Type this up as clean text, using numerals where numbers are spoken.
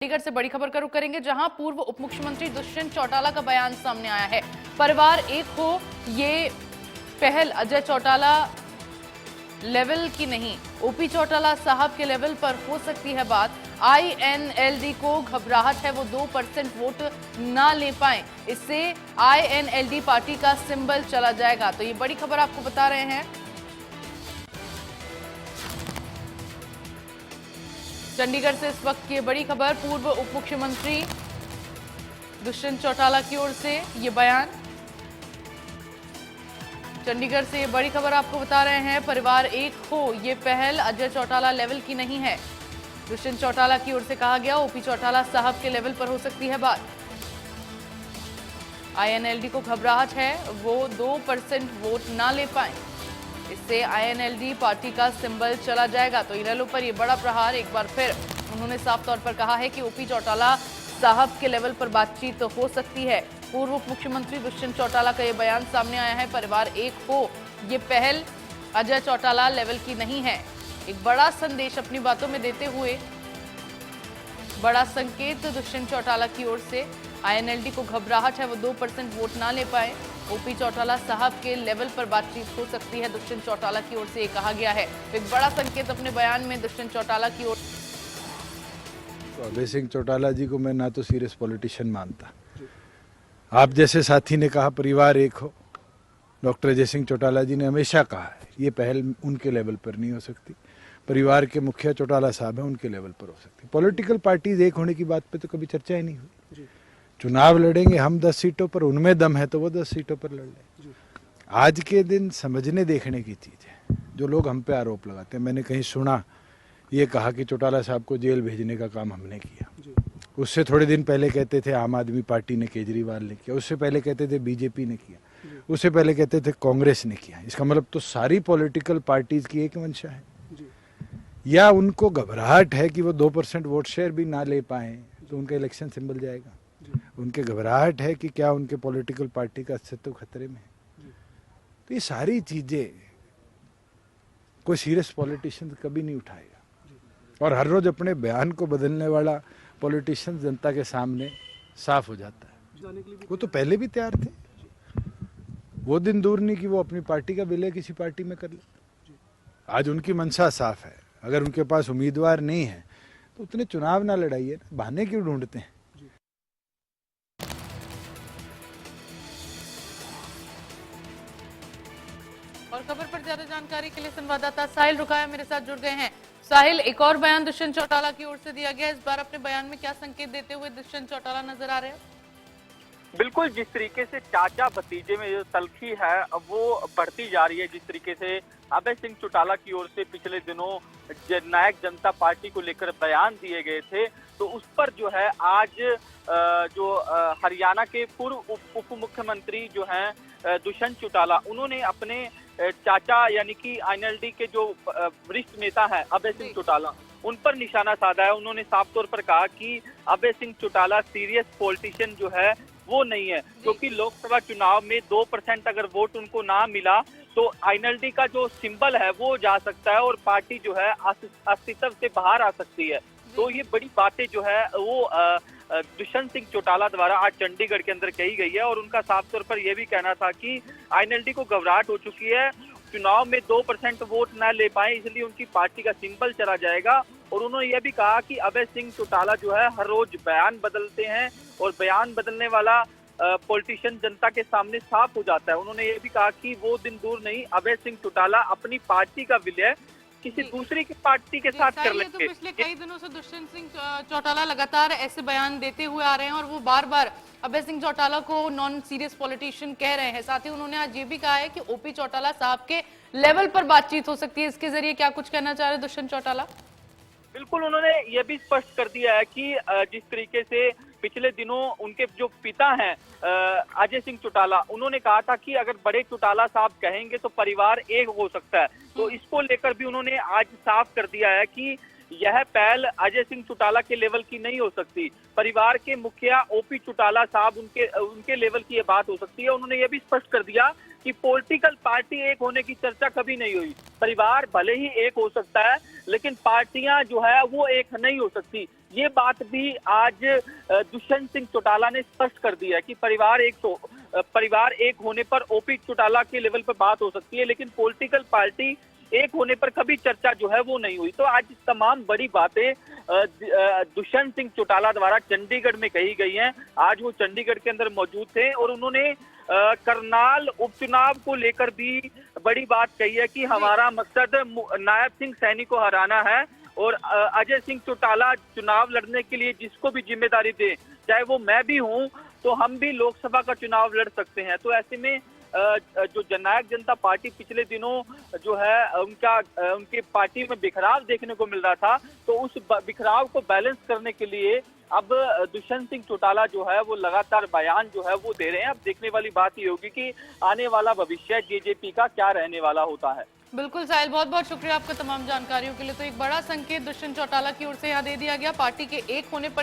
चंडीगढ़ से बड़ी खबर का रुख करेंगे, जहां पूर्व उप मुख्यमंत्री दुष्यंत चौटाला का बयान सामने आया है। परिवार एक हो, ये पहल अजय चौटाला लेवल की नहीं, ओपी चौटाला साहब के लेवल पर हो सकती है बात। आईएनएलडी को घबराहट है, वो 2% वोट ना ले पाए, इससे आईएनएलडी पार्टी का सिंबल चला जाएगा। तो ये बड़ी खबर आपको बता रहे हैं। चंडीगढ़ से इस वक्त की बड़ी खबर, पूर्व उप मुख्यमंत्री दुष्यंत चौटाला की ओर से ये बयान। चंडीगढ़ से ये बड़ी खबर आपको बता रहे हैं। परिवार एक हो, ये पहल अजय चौटाला लेवल की नहीं है। दुष्यंत चौटाला की ओर से कहा गया, ओपी चौटाला साहब के लेवल पर हो सकती है बात। आईएनएलडी को घबराहट है, वो 2% वोट ना ले पाए, इससे आईएनएलडी पार्टी का सिंबल चला जाएगा। तो इनेलो पर यह बड़ा प्रहार। एक बार फिर उन्होंने साफ तौर पर कहा है कि ओपी चौटाला साहब के लेवल पर बातचीत तो हो सकती है। पूर्व उप मुख्यमंत्री दुष्यंत चौटाला का यह बयान सामने आया है। परिवार एक हो, ये पहल अजय चौटाला लेवल की नहीं है। एक बड़ा संदेश अपनी बातों में देते हुए, बड़ा संकेत दुष्यंत चौटाला की ओर से। आईएनएलडी को घबराहट है, वो 2% वोट ना ले पाए, ओपी चौटाला साहब के लेवल पर बातचीत हो सकती है, दुष्यंत चौटाला की ओर से कहा गया है। एक बड़ा संकेत अपने बयान में दुष्यंत चौटाला की ओर। तो अभय सिंह चौटाला जी को मैं ना तो सीरियस पॉलिटिशियन मानता। आप जैसे साथी ने कहा परिवार एक हो, डॉक्टर अजय सिंह चौटाला जी ने हमेशा कहा है ये पहल उनके लेवल पर नहीं हो सकती। परिवार के मुखिया चौटाला साहब हैं, उनके लेवल पर हो सकती। पॉलिटिकल पार्टीज एक होने की बात पे तो कभी चर्चा ही नहीं हुई। चुनाव लड़ेंगे हम 10 सीटों पर, उनमें दम है तो वो 10 सीटों पर लड़ लें। आज के दिन समझने देखने की चीज़ है। जो लोग हम पे आरोप लगाते हैं, मैंने कहीं सुना ये कहा कि चौटाला साहब को जेल भेजने का काम हमने किया। उससे थोड़े दिन पहले कहते थे आम आदमी पार्टी ने, केजरीवाल ने किया। उससे पहले कहते थे बीजेपी ने किया। उससे पहले कहते थे कांग्रेस ने किया। इसका मतलब तो सारी पॉलिटिकल पार्टीज की एक मंशा है। या उनको घबराहट है कि वो 2% वोट शेयर भी ना ले पाए तो उनका इलेक्शन सिंबल जाएगा। उनके घबराहट है कि क्या उनके पॉलिटिकल पार्टी का अस्तित्व खतरे में है। तो ये सारी चीजें कोई सीरियस पॉलिटिशियन कभी नहीं उठाएगा। और हर रोज अपने बयान को बदलने वाला पॉलिटिशियन जनता के सामने साफ हो जाता है। वो तो पहले भी तैयार थे। वो दिन दूर नहीं कि वो अपनी पार्टी का विलय किसी पार्टी में कर ले। आज उनकी मंशा साफ है। अगर उनके पास उम्मीदवार नहीं है तो उतने चुनाव ना लड़ाइए, बहाने क्यों ढूंढते हैं। और खबर पर ज्यादा जानकारी के लिए संवाददाता साहिल रुकाया मेरे साथ जुड़ गए हैं। साहिल, एक और बयान दुष्यंत चौटाला की ओर से दिया गया। इस बार अपने बयान में क्या संकेत देते हुए दुष्यंत चौटाला नजर आ रहे हैं? बिल्कुल, जिस तरीके से चाचा भतीजे में जो तलखी है वो बढ़ती जा रही है, जिस तरीके से अभय सिंह चौटाला की ओर से पिछले दिनों जननायक जनता पार्टी को लेकर बयान दिए गए थे, तो उस पर जो है आज हरियाणा के पूर्व उप मुख्यमंत्री जो हैं दुष्यंत चौटाला, उन्होंने अपने चाचा यानी कि आईएनएलडी के जो वरिष्ठ नेता हैं अभय सिंह चौटाला, उन पर निशाना साधा है। उन्होंने साफ तौर पर कहा कि अभय सिंह चौटाला सीरियस पॉलिटिशियन जो है वो नहीं है, क्योंकि लोकसभा चुनाव में 2% अगर वोट उनको ना मिला तो आईएनएलडी का जो सिंबल है वो जा सकता है और पार्टी जो है अस्तित्व से बाहर आ सकती है। तो ये बड़ी बातें जो है वो दुष्यंत सिंह चौटाला द्वारा आज चंडीगढ़ के अंदर कही गई है। और उनका साफ तौर पर यह भी कहना था कि आईएनएलडी को घबराहट हो चुकी है, चुनाव में 2% वोट न ले पाए, इसलिए उनकी पार्टी का सिंबल चला जाएगा। और उन्होंने यह भी कहा कि अभय सिंह चौटाला जो है हर रोज बयान बदलते हैं और बयान बदलने वाला पॉलिटिशियन जनता के सामने साफ हो जाता है। उन्होंने ये भी कहा कि वो दिन दूर नहीं, अभय सिंह चौटाला अपनी पार्टी का विलय किसी दूसरी की पार्टी के साथ कर लेंगे। तो पिछले कई दिनों से दुष्यंत सिंह चौटाला लगातार ऐसे बयान देते हुए आ रहे हैं और वो बार बार अभय सिंह चौटाला को नॉन सीरियस पॉलिटिशियन कह रहे हैं। साथ ही उन्होंने आज ये भी कहा है कि ओपी चौटाला साहब के लेवल पर बातचीत हो सकती है। इसके जरिए क्या कुछ कहना चाह रहे हैं दुष्यंत चौटाला? बिल्कुल, उन्होंने ये भी स्पष्ट कर दिया है कि जिस तरीके से पिछले दिनों उनके जो पिता हैं अजय सिंह चौटाला, उन्होंने कहा था कि अगर बड़े चौटाला साहब कहेंगे तो परिवार एक हो सकता है। तो इसको लेकर भी उन्होंने आज साफ कर दिया है कि यह पहल अजय सिंह चौटाला के लेवल की नहीं हो सकती। परिवार के मुखिया ओपी चौटाला साहब उनके लेवल की ये बात हो सकती है। उन्होंने ये भी स्पष्ट कर दिया कि पॉलिटिकल पार्टी एक होने की चर्चा कभी नहीं हुई। परिवार भले ही एक हो सकता है, लेकिन पार्टियां जो है वो एक नहीं हो सकती। ये बात भी आज दुष्यंत सिंह चौटाला ने स्पष्ट कर दिया है कि परिवार एक होने पर ओपी चौटाला के लेवल पर बात हो सकती है, लेकिन पॉलिटिकल पार्टी एक होने पर कभी चर्चा जो है वो नहीं हुई। तो आज तमाम बड़ी बातें दुष्यंत सिंह चौटाला द्वारा चंडीगढ़ में कही गई हैं। आज वो चंडीगढ़ के अंदर मौजूद थे और उन्होंने करनाल उपचुनाव को लेकर भी बड़ी बात कही है कि हमारा मकसद नायब सिंह सैनी को हराना है और अजय सिंह चौटाला चुनाव लड़ने के लिए जिसको भी जिम्मेदारी दे, चाहे वो मैं भी हूं, तो हम भी लोकसभा का चुनाव लड़ सकते हैं। तो ऐसे में जो जननायक जनता पार्टी पिछले दिनों जो है उनके पार्टी में बिखराव देखने को मिल रहा था, तो उस बिखराव को बैलेंस करने के लिए अब दुष्यंत सिंह चौटाला जो है वो लगातार बयान जो है वो दे रहे हैं। अब देखने वाली बात ये होगी कि आने वाला भविष्य जेजेपी का क्या रहने वाला होता है। बिल्कुल साहिल, बहुत बहुत शुक्रिया आपका तमाम जानकारियों के लिए। तो एक बड़ा संकेत दुष्यंत चौटाला की ओर से यहाँ दे दिया गया, पार्टी के एक होने पर